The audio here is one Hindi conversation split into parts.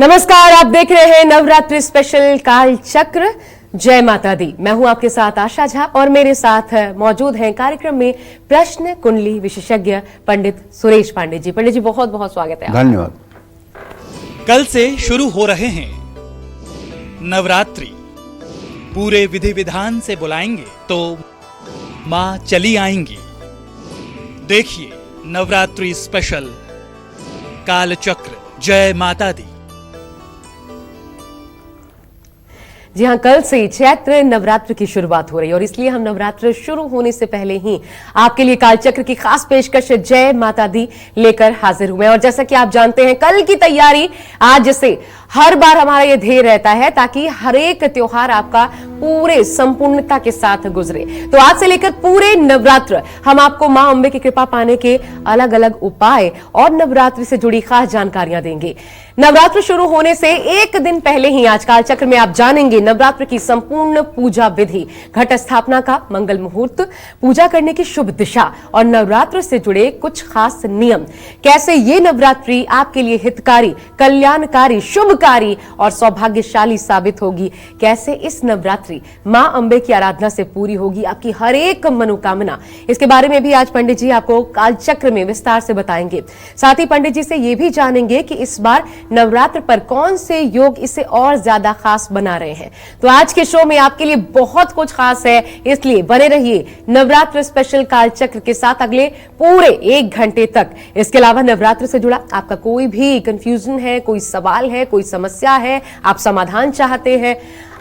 नमस्कार, आप देख रहे हैं नवरात्रि स्पेशल काल चक्र। जय माता दी। मैं हूं आपके साथ आशा झा और मेरे साथ मौजूद हैं कार्यक्रम में प्रश्न कुंडली विशेषज्ञ पंडित सुरेश पांडे जी। पंडित जी, बहुत बहुत स्वागत है। धन्यवाद। कल से शुरू हो रहे हैं नवरात्रि। पूरे विधि विधान से बुलाएंगे तो मां चली आएंगी। देखिए नवरात्रि स्पेशल काल चक्र। जय माता दी। जी हां, कल से चैत्र नवरात्र की शुरुआत हो रही है और इसलिए हम नवरात्र शुरू होने से पहले ही आपके लिए कालचक्र की खास पेशकश जय माता दी लेकर हाजिर हुए। और जैसा कि आप जानते हैं, कल की तैयारी आज से हर बार हमारा यह ध्येय रहता है ताकि हर एक त्योहार आपका पूरे संपूर्णता के साथ गुजरे। तो आज से लेकर पूरे नवरात्र हम आपको मां अंबे की कृपा पाने के अलग अलग उपाय और नवरात्रि से जुड़ी खास जानकारियां देंगे। नवरात्र शुरू होने से एक दिन पहले ही आज कालचक्र में आप जानेंगे नवरात्र की संपूर्ण पूजा विधि, घट स्थापना का मंगल मुहूर्त, पूजा करने की शुभ दिशा और नवरात्र से जुड़े कुछ खास नियम। कैसे ये नवरात्रि आपके लिए हितकारी, कल्याणकारी, शुभकारी और सौभाग्यशाली साबित होगी। कैसे इस नवरात्रि मां अंबे की आराधना से पूरी होगी आपकी हर एक मनोकामना। इसके बारे में भी आज पंडित जी आपको कालचक्र में विस्तार से बताएंगे। साथ ही पंडित जी से यह भी जानेंगे कि इस बार नवरात्र पर कौन से योग इसे और ज्यादा खास बना रहे हैं। तो आज के शो में आपके लिए बहुत कुछ खास है, इसलिए बने रहिए नवरात्र स्पेशल कालचक्र के साथ अगले पूरे 1 घंटे तक। इसके अलावा नवरात्र से जुड़ा आपका कोई भी कंफ्यूजन है, कोई सवाल है, कोई समस्या है, आप समाधान चाहते हैं,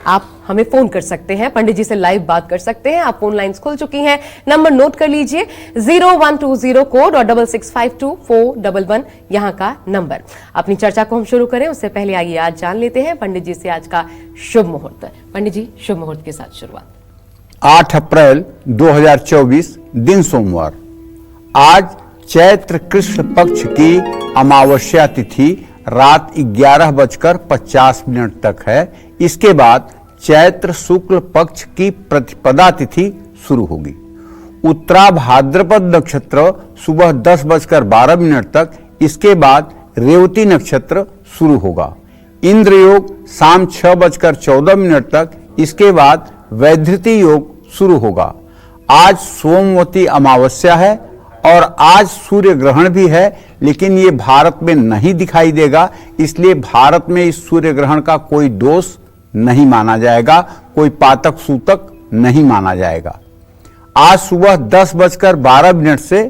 आप हमें फोन कर सकते हैं, पंडित जी से लाइव बात कर सकते हैं। आप फोन लाइंस खुल चुकी हैं, नंबर नोट कर लीजिए 0120 कोड और 66524111 यहां का नंबर। अपनी चर्चा को हम शुरू करें उससे पहले आइए आज जान लेते हैं पंडित जी से आज का शुभ मुहूर्त। पंडित जी, शुभ मुहूर्त के साथ शुरुआत। 8 अप्रैल 2024 दिन सोमवार। आज चैत्र कृष्ण पक्ष की अमावस्या तिथि रात 11:50 तक है। इसके बाद चैत्र शुक्ल पक्ष की प्रतिपदा तिथि शुरू होगी। उत्तरा भाद्रपद नक्षत्र सुबह 10:12 तक, इसके बाद रेवती नक्षत्र शुरू होगा। इंद्र योग शाम 6:14 तक, इसके बाद वैधृति योग शुरू होगा। आज सोमवती अमावस्या है और आज सूर्य ग्रहण भी है, लेकिन ये भारत में नहीं दिखाई देगा, इसलिए भारत में इस सूर्य ग्रहण का कोई दोष नहीं माना जाएगा, कोई पातक सूतक नहीं माना जाएगा। आज सुबह 10:12 से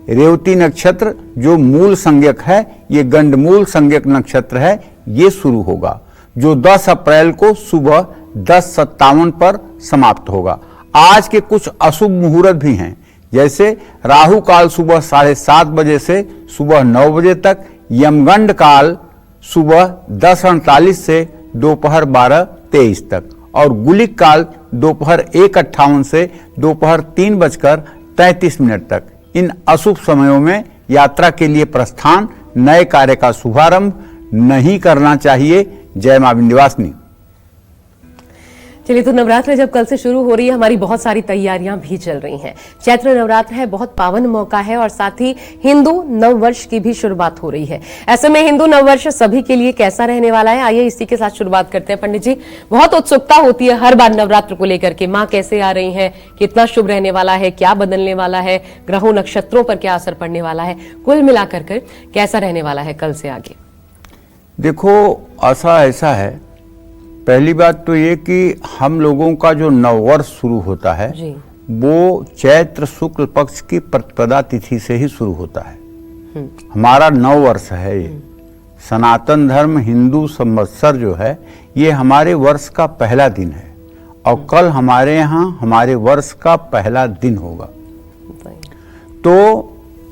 रेवती नक्षत्र, जो मूल संज्ञक है, ये गंडमूल संज्ञक नक्षत्र है, ये शुरू होगा, जो 10 अप्रैल को सुबह 10:57 पर समाप्त होगा। आज के कुछ अशुभ मुहूर्त भी हैं, जैसे राहु काल सुबह 7:30 बजे से सुबह 9 बजे तक, यमगंड काल सुबह 10:48 से दोपहर 12:23 तक और गुलिक काल दोपहर 1:58 से दोपहर 3:33 तक। इन अशुभ समयों में यात्रा के लिए प्रस्थान, नए कार्य का शुभारंभ नहीं करना चाहिए। जय मां विंध्यवासिनी। चलिए, तो नवरात्र जब कल से शुरू हो रही है, हमारी बहुत सारी तैयारियां भी चल रही हैं। चैत्र नवरात्र है, बहुत पावन मौका है और साथ ही हिंदू नववर्ष की भी शुरुआत हो रही है। ऐसे में हिंदू नववर्ष सभी के लिए कैसा रहने वाला है, आइए इसी के साथ शुरुआत करते हैं। पंडित जी, बहुत उत्सुकता होती है हर बार नवरात्र को लेकर के, माँ कैसे आ रही है, कितना शुभ रहने वाला है, क्या बदलने वाला है, ग्रहों नक्षत्रों पर क्या असर पड़ने वाला है, कुल मिलाकर कर कैसा रहने वाला है कल से आगे। देखो, ऐसा है, पहली बात तो ये कि हम लोगों का जो नववर्ष शुरू होता है वो चैत्र शुक्ल पक्ष की प्रतिपदा तिथि से ही शुरू होता है। हमारा नववर्ष है ये। सनातन धर्म हिंदू संवत्सर जो है, ये हमारे वर्ष का पहला दिन है और कल हमारे यहाँ हमारे वर्ष का पहला दिन होगा। तो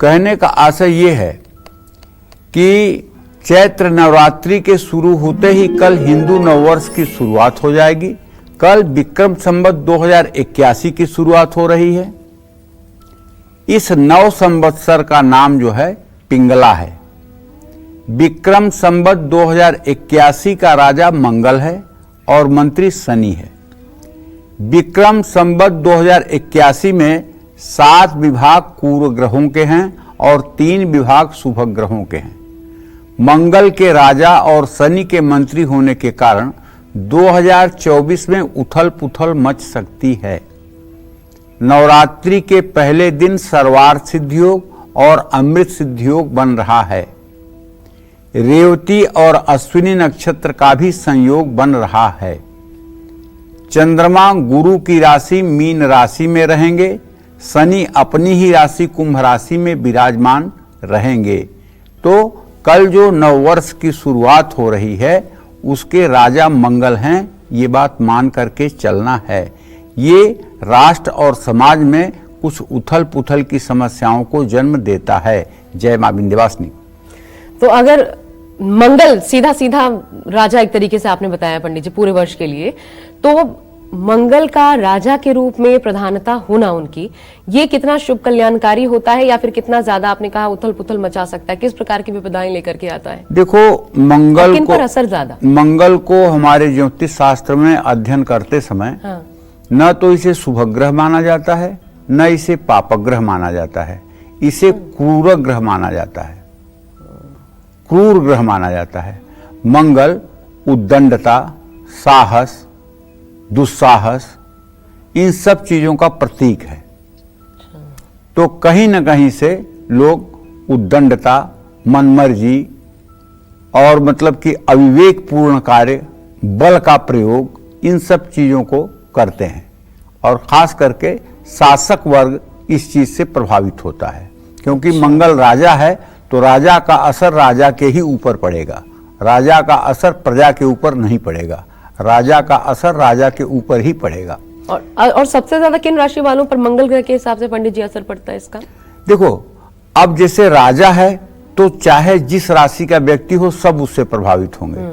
कहने का आशय ये है कि चैत्र नवरात्रि के शुरू होते ही कल हिंदू नववर्ष की शुरुआत हो जाएगी। कल विक्रम संवत 2081 की शुरुआत हो रही है। इस नव संवत्सर का नाम जो है पिंगला है। विक्रम संवत 2081 का राजा मंगल है और मंत्री शनि है। विक्रम संवत 2081 में 7 विभाग पूर्व ग्रहों के हैं और 3 विभाग शुभ ग्रहों के हैं। मंगल के राजा और शनि के मंत्री होने के कारण 2024 में उथल पुथल मच सकती है। नवरात्रि के पहले दिन सर्वार्थ सिद्धि योग और अमृत सिद्धि योग बन रहा है। रेवती और अश्विनी नक्षत्र का भी संयोग बन रहा है। चंद्रमा गुरु की राशि मीन राशि में रहेंगे। शनि अपनी ही राशि कुंभ राशि में विराजमान रहेंगे। तो कल जो नववर्ष की शुरुआत हो रही है उसके राजा मंगल हैं, ये बात मान करके चलना है। ये राष्ट्र और समाज में कुछ उथल पुथल की समस्याओं को जन्म देता है। जय मां विंध्यवासिनी। तो अगर मंगल सीधा सीधा राजा, एक तरीके से आपने बताया पंडित जी, पूरे वर्ष के लिए, तो मंगल का राजा के रूप में प्रधानता होना उनकी, ये कितना शुभ कल्याणकारी होता है या फिर कितना ज्यादा आपने कहा उथल पुथल मचा सकता है? किस प्रकार की विपदाएं लेकर के आता है? देखो, मंगल किन को पर असर ज्यादा? मंगल को हमारे ज्योतिष शास्त्र में अध्ययन करते समय न तो इसे शुभ ग्रह माना जाता है, न इसे पाप ग्रह माना जाता है। इसे क्रूर ग्रह माना जाता है, क्रूर ग्रह माना जाता है। मंगल उद्दंडता, साहस, दुस्साहस, इन सब चीजों का प्रतीक है। तो कहीं न कहीं से लोग उद्दंडता, मनमर्जी और मतलब कि अविवेकपूर्ण कार्य, बल का प्रयोग, इन सब चीजों को करते हैं और खास करके शासक वर्ग इस चीज से प्रभावित होता है। क्योंकि मंगल राजा है तो राजा का असर राजा के ही ऊपर पड़ेगा, राजा का असर प्रजा के ऊपर नहीं पड़ेगा, राजा का असर राजा के ऊपर ही पड़ेगा। और सबसे ज्यादा किन राशि वालों पर मंगल ग्रह के हिसाब से पंडित जी असर पड़ता है इसका? देखो, अब जैसे राजा है तो चाहे जिस राशि का व्यक्ति हो सब उससे प्रभावित होंगे।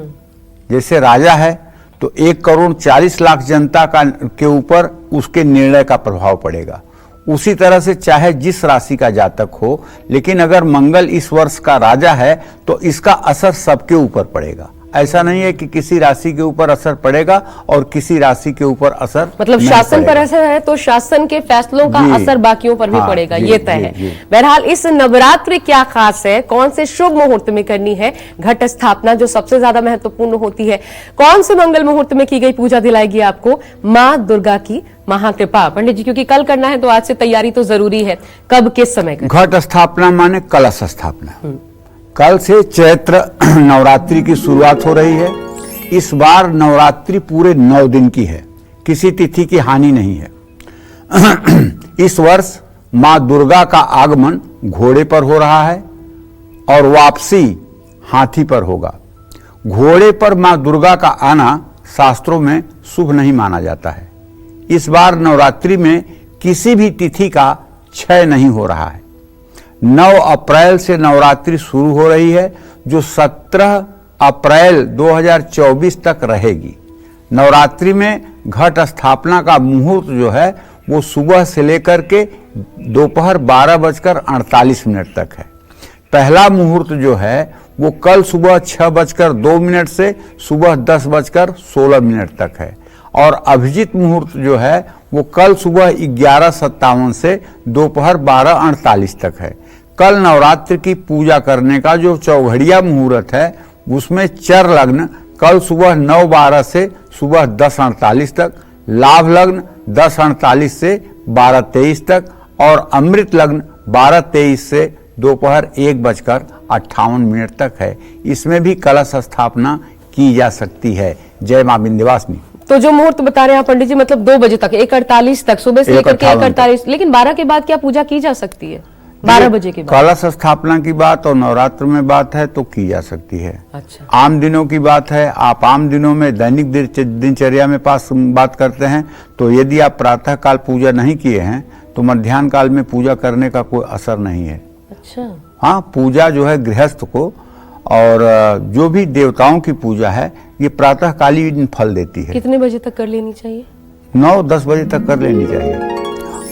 जैसे राजा है तो 1,40,00,000 जनता के ऊपर उसके निर्णय का प्रभाव पड़ेगा। उसी तरह से चाहे जिस राशि का जातक हो, लेकिन अगर मंगल इस वर्ष का राजा है तो इसका असर सबके ऊपर पड़ेगा। ऐसा नहीं है कि किसी राशि के ऊपर असर पड़ेगा और किसी राशि के ऊपर असर मतलब शासन पर असर है तो शासन के फैसलों का असर बाकियों पर भी पड़ेगा, ये तय है। बहरहाल इस नवरात्रि क्या खास है, कौन से शुभ मुहूर्त में करनी है घट स्थापना जो सबसे ज्यादा महत्वपूर्ण होती है, कौन से मंगल मुहूर्त में की गई पूजा दिलाएगी आपको मां दुर्गा की महाकृपा? पंडित जी, क्योंकि कल करना है तो आज से तैयारी तो जरूरी है, कब किस समय करना? घट स्थापना माने कलश स्थापना। कल से चैत्र नवरात्रि की शुरुआत हो रही है। इस बार नवरात्रि पूरे 9 दिन की है, किसी तिथि की हानि नहीं है। इस वर्ष मां दुर्गा का आगमन घोड़े पर हो रहा है और वापसी हाथी पर होगा। घोड़े पर मां दुर्गा का आना शास्त्रों में शुभ नहीं माना जाता है। इस बार नवरात्रि में किसी भी तिथि का क्षय नहीं हो रहा है। 9 अप्रैल से नवरात्रि शुरू हो रही है जो 17 अप्रैल 2024 तक रहेगी। नवरात्रि में घट स्थापना का मुहूर्त जो है वो सुबह से लेकर के दोपहर 12:48 तक है। पहला मुहूर्त जो है वो कल सुबह 6:02 से सुबह 10:16 तक है और अभिजीत मुहूर्त जो है वो कल सुबह 11:57 से दोपहर 12:48 तक है। कल नवरात्रि की पूजा करने का जो चौघड़िया मुहूर्त है उसमें चर लग्न कल सुबह 9:12 से सुबह 10:48 तक, लाभ लग्न 10:48 से 12:23 तक और अमृत लग्न 12:23 से दोपहर 1:58 तक है। इसमें भी कलश स्थापना की जा सकती है। जय मां विंध्यवासिनी। तो जो मुहूर्त बता रहे हैं पंडित जी, मतलब 2 बजे तक, 1:48 तक, सुबह से लेकर के 1:48, लेकिन 12 के बाद क्या पूजा की जा सकती है? 12 बजे के बाद कलश स्थापना की बात और नवरात्र में बात है तो की जा सकती है। अच्छा, आम दिनों की बात है, आप आम दिनों में दैनिक दिनचर्या में बात करते हैं तो यदि आप प्रातः काल पूजा नहीं किए हैं तो मध्याह्न काल में पूजा करने का कोई असर नहीं है। अच्छा, हाँ, पूजा जो है गृहस्थ को और जो भी देवताओं की पूजा है ये प्रातः कालीन फल देती है। कितने बजे तक कर लेनी चाहिए? 9-10 बजे तक कर लेनी चाहिए,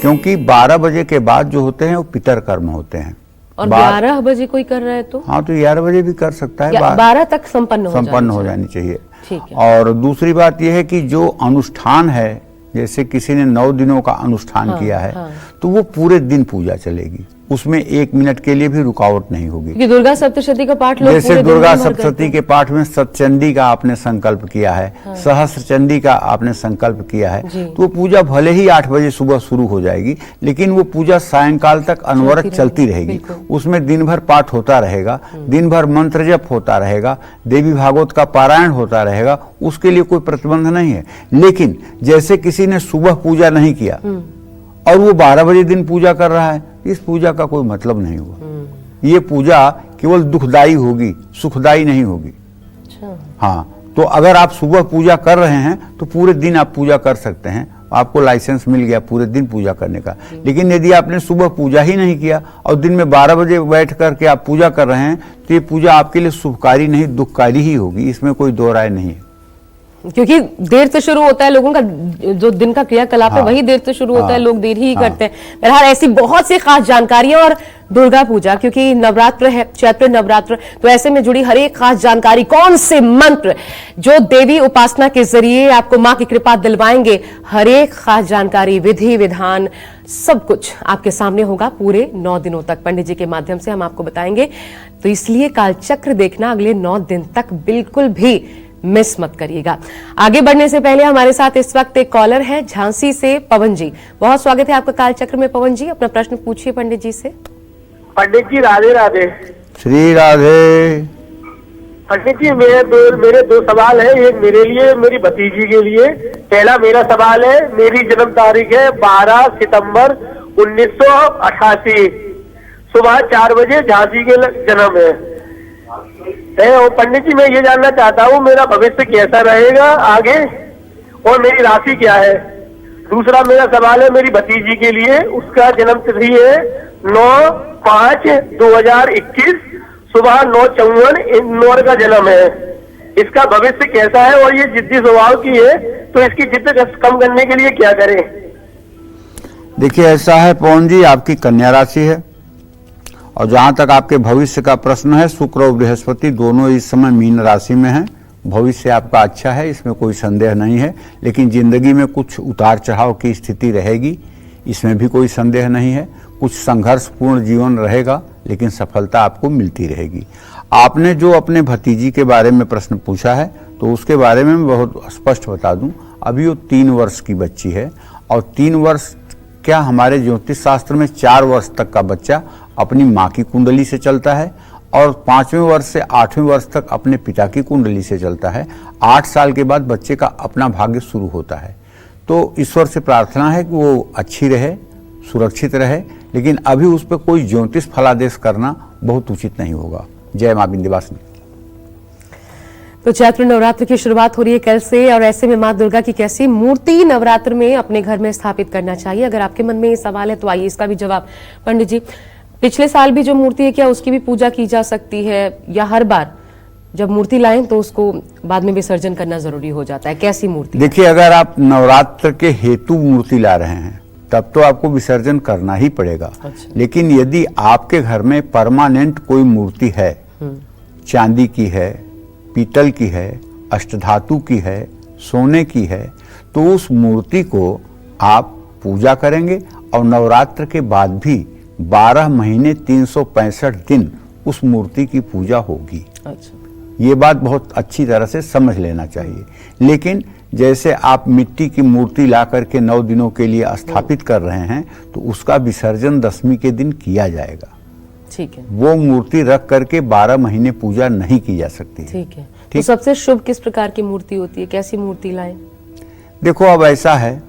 क्योंकि 12 बजे के बाद जो होते हैं वो पितर कर्म होते हैं। और 12 बजे कोई कर रहा है तो? हाँ, तो 11 बजे भी कर सकता है। 12 तक संपन्न हो जानी चाहिए। ठीक है। और दूसरी बात यह है कि जो अनुष्ठान है, जैसे किसी ने 9 दिनों का अनुष्ठान किया है तो वो पूरे दिन पूजा चलेगी। उसमें 1 मिनट के लिए भी रुकावट नहीं होगी। क्योंकि दुर्गा सप्तशती का पाठ लोग जैसे पूरे दिन दुर्गा भर करते सप्तशती हैं। के पाठ में सतचंडी का आपने संकल्प किया है, सहस्त्र चंडी का आपने संकल्प किया है, जी। तो वो पूजा भले ही 8 बजे सुबह शुरू हो जाएगी, लेकिन वो पूजा सायंकाल तक अनवरत चलती रहेगी। बिल्कुल। उसमें दिन भर पाठ होता रहेगा, दिन भर मंत्र जप होता रहेगा, देवी भागवत का पारायण होता रहेगा, उसके लिए कोई प्रतिबंध नहीं है। लेकिन जैसे किसी ने सुबह पूजा नहीं किया और वो 12 बजे दिन पूजा कर रहा है, इस पूजा का कोई मतलब नहीं हुआ। ये पूजा केवल दुखदाई होगी, सुखदाई नहीं होगी। अच्छा। हाँ, तो अगर आप सुबह पूजा कर रहे हैं तो पूरे दिन आप पूजा कर सकते हैं, आपको लाइसेंस मिल गया पूरे दिन पूजा करने का। लेकिन यदि आपने सुबह पूजा ही नहीं किया और दिन में 12 बजे बैठ करके आप पूजा कर रहे हैं, तो ये पूजा आपके लिए शुभकारी नहीं दुखकारी ही होगी, इसमें कोई दो राय नहीं है। क्योंकि देर से शुरू होता है लोगों का जो दिन का क्रियाकलाप है, हाँ। वही देर से शुरू होता है, हाँ। लोग देर ही हाँ। करते हैं। बहरहाल ऐसी बहुत सी खास जानकारियां और दुर्गा पूजा, क्योंकि नवरात्र है, चैत्र नवरात्र, तो ऐसे में जुड़ी हर एक खास जानकारी, कौन से मंत्र जो देवी उपासना के जरिए आपको मां की कृपा दिलवाएंगे, हर एक खास जानकारी, विधि विधान, सब कुछ आपके सामने होगा पूरे 9 दिनों तक। पंडित जी के माध्यम से हम आपको बताएंगे, तो इसलिए कालचक्र देखना अगले 9 दिन तक बिल्कुल भी मिस मत करिएगा। आगे बढ़ने से पहले हमारे साथ इस वक्त एक कॉलर है झांसी से, पवन जी। बहुत स्वागत है आपका कालचक्र में। पवन जी, अपना प्रश्न पूछिए पंडित जी से। पंडित जी राधे राधे। श्री राधे। पंडित जी मेरे दो सवाल है, एक मेरे लिए, मेरी भतीजी के लिए। पहला मेरा सवाल है, मेरी जन्म तारीख है 12 सितंबर 1988, सुबह 4 बजे झांसी के जन्म है। और पंडित जी मैं ये जानना चाहता हूँ मेरा भविष्य कैसा रहेगा आगे, और मेरी राशि क्या है। दूसरा मेरा सवाल है मेरी भतीजी के लिए, उसका जन्म तिथि है 9/5/2021, सुबह 9:54 इंदौर का जन्म है। इसका भविष्य कैसा है और ये जिद्दी स्वभाव की है, तो इसकी जिद्द कम करने के लिए क्या करें। देखिए ऐसा है पवन जी, आपकी कन्या राशि है, और जहां तक आपके भविष्य का प्रश्न है, शुक्र और बृहस्पति दोनों इस समय मीन राशि में हैं। भविष्य आपका अच्छा है, इसमें कोई संदेह नहीं है, लेकिन जिंदगी में कुछ उतार चढ़ाव की स्थिति रहेगी, इसमें भी कोई संदेह नहीं है। कुछ संघर्षपूर्ण जीवन रहेगा, लेकिन सफलता आपको मिलती रहेगी। आपने जो अपने भतीजी के बारे में प्रश्न पूछा है, तो उसके बारे में मैं बहुत स्पष्ट बता दूं। अभी वो 3 वर्ष की बच्ची है, और 3 वर्ष क्या, हमारे ज्योतिष शास्त्र में 4 वर्ष तक का बच्चा अपनी माँ की कुंडली से चलता है, और 5वें वर्ष से 8वें वर्ष तक अपने पिता की कुंडली से चलता है। 8 साल के बाद बच्चे का अपना भाग्य शुरू होता है। तो ईश्वर से प्रार्थना है कि वो अच्छी रहे, सुरक्षित रहे, लेकिन अभी उस पर कोई ज्योतिष फलादेश करना बहुत उचित नहीं होगा। जय मां विंध्यवासिनी। तो चैत्र नवरात्र की शुरुआत हो रही है कल से, और ऐसे में मां दुर्गा की कैसी मूर्ति नवरात्र में अपने घर में स्थापित करना चाहिए, अगर आपके मन में ये सवाल है तो आइए इसका भी जवाब। पंडित जी, पिछले साल भी जो मूर्ति है, क्या उसकी भी पूजा की जा सकती है, या हर बार जब मूर्ति लाएं तो उसको बाद में विसर्जन करना जरूरी हो जाता है? कैसी मूर्ति? देखिए, अगर आप नवरात्र के हेतु मूर्ति ला रहे हैं तब तो आपको विसर्जन करना ही पड़ेगा। अच्छा। लेकिन यदि आपके घर में परमानेंट कोई मूर्ति है, चांदी की है, पीतल की है, अष्टधातु की है, सोने की है, तो उस मूर्ति को आप पूजा करेंगे, और नवरात्र के बाद भी 12 महीने 365 दिन उस मूर्ति की पूजा होगी। अच्छा। ये बात बहुत अच्छी तरह से समझ लेना चाहिए। लेकिन जैसे आप मिट्टी की मूर्ति ला करके 9 दिनों के लिए स्थापित कर रहे हैं, तो उसका विसर्जन 10वीं के दिन किया जाएगा। ठीक है। वो मूर्ति रख करके 12 महीने पूजा नहीं की जा सकती है। ठीक है। तो सबसे शुभ किस प्रकार की मूर्ति होती है, कैसी मूर्ति लाएं? देखो, अब ऐसा है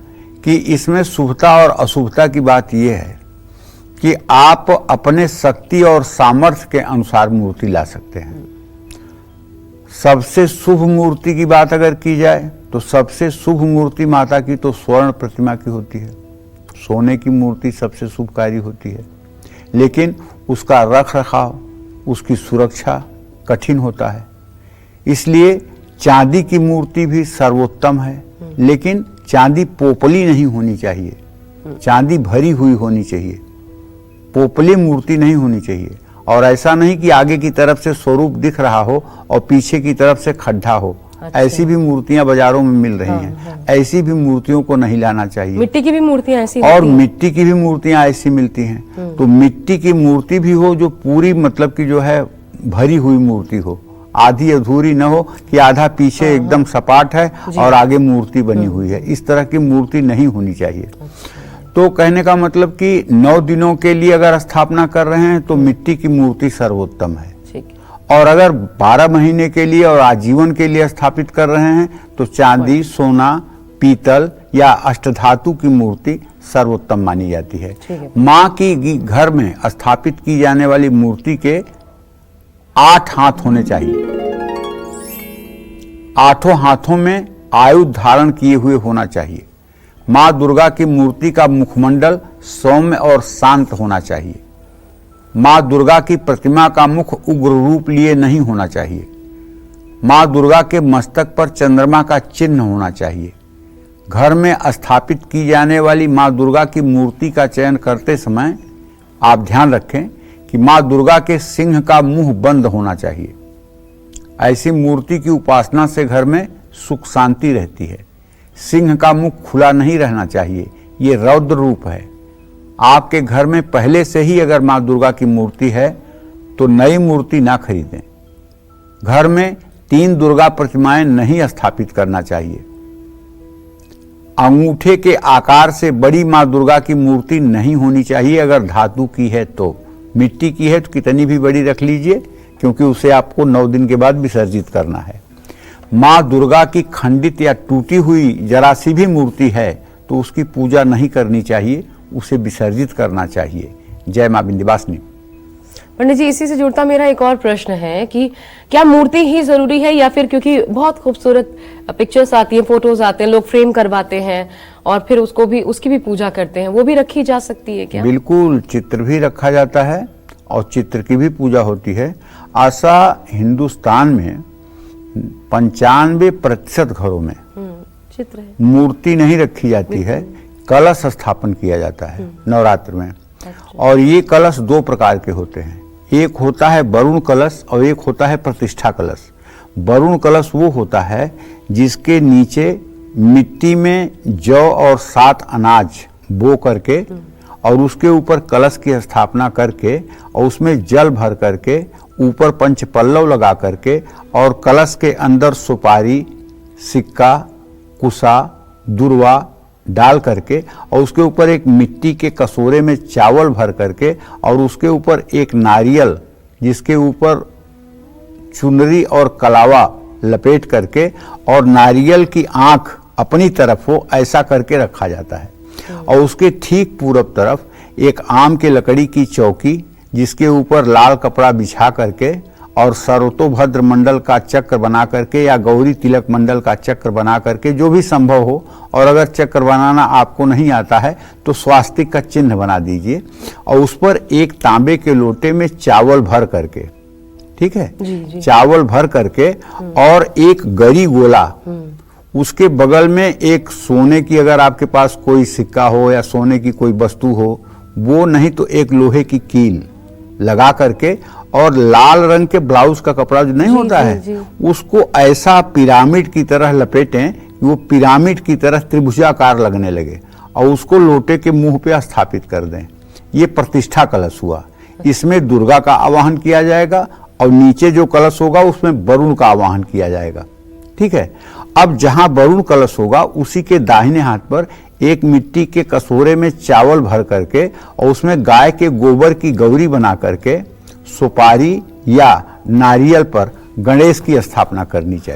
कि इसमें शुभता और अशुभता की बात यह है कि आप अपने शक्ति और सामर्थ्य के अनुसार मूर्ति ला सकते हैं। सबसे शुभ मूर्ति की बात अगर की जाए, तो सबसे शुभ मूर्ति माता की तो स्वर्ण प्रतिमा की होती है। सोने की मूर्ति सबसे शुभकारी होती है, लेकिन उसका रख रखाव, उसकी सुरक्षा कठिन होता है। इसलिए चांदी की मूर्ति भी सर्वोत्तम है, लेकिन चांदी पोपली नहीं होनी चाहिए, चांदी भरी हुई होनी चाहिए, पोपली मूर्ति नहीं होनी चाहिए। और ऐसा नहीं कि आगे की तरफ से स्वरूप दिख रहा हो और पीछे की तरफ से खड्डा हो, ऐसी भी मूर्तियां बाजारों में मिल रही हैं। ऐसी भी मूर्तियों को नहीं लाना चाहिए। मिट्टी की भी मूर्तियां ऐसी और होती हैं? मिट्टी की भी मूर्तियां ऐसी मिलती हैं। तो मिट्टी की मूर्ति भी हो जो पूरी मतलब की जो है भरी हुई मूर्ति हो, आधी अधूरी न हो कि आधा पीछे एकदम सपाट है और आगे मूर्ति बनी हुई है। इस तरह की मूर्ति नहीं होनी चाहिए। तो कहने का मतलब कि 9 दिनों के लिए अगर स्थापना कर रहे हैं तो मिट्टी की मूर्ति सर्वोत्तम है। और अगर 12 महीने के लिए और आजीवन के लिए स्थापित कर रहे हैं तो चांदी, सोना, पीतल या अष्टधातु की मूर्ति सर्वोत्तम मानी जाती है। माँ की घर में स्थापित की जाने वाली मूर्ति के 8 हाथ होने चाहिए। 8 हाथों में आयुध धारण किए हुए होना चाहिए। माँ दुर्गा की मूर्ति का मुखमंडल सौम्य और शांत होना चाहिए। माँ दुर्गा की प्रतिमा का मुख उग्र रूप लिए नहीं होना चाहिए। माँ दुर्गा के मस्तक पर चंद्रमा का चिन्ह होना चाहिए। घर में स्थापित की जाने वाली माँ दुर्गा की मूर्ति का चयन करते समय आप ध्यान रखें कि माँ दुर्गा के सिंह का मुंह बंद होना चाहिए। ऐसी मूर्ति की उपासना से घर में सुख शांति रहती है। सिंह का मुख खुला नहीं रहना चाहिए, ये रौद्र रूप है। आपके घर में पहले से ही अगर माँ दुर्गा की मूर्ति है तो नई मूर्ति ना खरीदें। घर में 3 दुर्गा प्रतिमाएं नहीं स्थापित करना चाहिए। अंगूठे के आकार से बड़ी माँ दुर्गा की मूर्ति नहीं होनी चाहिए। अगर धातु की है तो, मिट्टी की है तो कितनी भी बड़ी रख लीजिए, क्योंकि उसे आपको 9 दिन के बाद विसर्जित करना है। माँ दुर्गा की खंडित या टूटी हुई जरा सी भी मूर्ति है तो उसकी पूजा नहीं करनी चाहिए, उसे विसर्जित करना चाहिए। जय माँ विंध्यवासिनी। पंडित जी, इसी से जुड़ता मेरा एक और प्रश्न है कि क्या मूर्ति ही जरूरी है या फिर क्योंकि बहुत खूबसूरत पिक्चर्स आती हैं, फोटोज आते हैं, लोग फ्रेम करवाते हैं और फिर उसकी भी पूजा करते हैं, वो भी रखी जा सकती है क्या? बिल्कुल, चित्र भी रखा जाता है और चित्र की भी पूजा होती है। ऐसा हिंदुस्तान में 95% घरों में चित्र है, मूर्ति नहीं रखी जाती है, कलश स्थापन किया जाता है नवरात्र में। और ये कलश 2 प्रकार के होते हैं। एक होता है वरुण कलश और एक होता है प्रतिष्ठा कलश। वरुण कलश वो होता है जिसके नीचे मिट्टी में जौ और 7 अनाज बो करके और उसके ऊपर कलश की स्थापना करके और उसमें जल भर करके ऊपर पंच पल्लव लगा करके और कलश के अंदर सुपारी, सिक्का, कुसा, दुर्वा डाल करके और उसके ऊपर एक मिट्टी के कटोरे में चावल भर करके और उसके ऊपर एक नारियल जिसके ऊपर चुनरी और कलावा लपेट करके और नारियल की आंख अपनी तरफ हो, ऐसा करके रखा जाता है। और उसके ठीक पूरब तरफ एक आम के लकड़ी की चौकी जिसके ऊपर लाल कपड़ा बिछा करके और सर्वतोभद्र मंडल का चक्र बना करके या गौरी तिलक मंडल का चक्र बना करके, जो भी संभव हो, और अगर चक्र बनाना आपको नहीं आता है तो स्वास्तिक का चिन्ह बना दीजिए और उस पर एक तांबे के लोटे में चावल भर करके, ठीक है, जी। चावल भर करके और एक गरी गोला, उसके बगल में एक सोने की, अगर आपके पास कोई सिक्का हो या सोने की कोई वस्तु हो, वो नहीं तो एक लोहे की कील लगा करके और लाल रंग के ब्लाउज का कपड़ा जो नहीं होता है उसको ऐसा पिरामिड की तरह लपेटें कि वो पिरामिड की तरह त्रिभुजाकार लगने लगे और उसको लोटे के मुंह पे स्थापित कर दें। ये प्रतिष्ठा कलश हुआ। इसमें दुर्गा का आवाहन किया जाएगा और नीचे जो कलश होगा उसमें वरुण का आवाहन किया जाएगा, ठीक है। अब जहां वरुण कलश होगा उसी के दाहिने हाथ पर एक मिट्टी के कटोरे में चावल भर करके और उसमें गाय के गोबर की गौरी बना करके सुपारी या नारियल पर गणेश की स्थापना करनी चाहिए।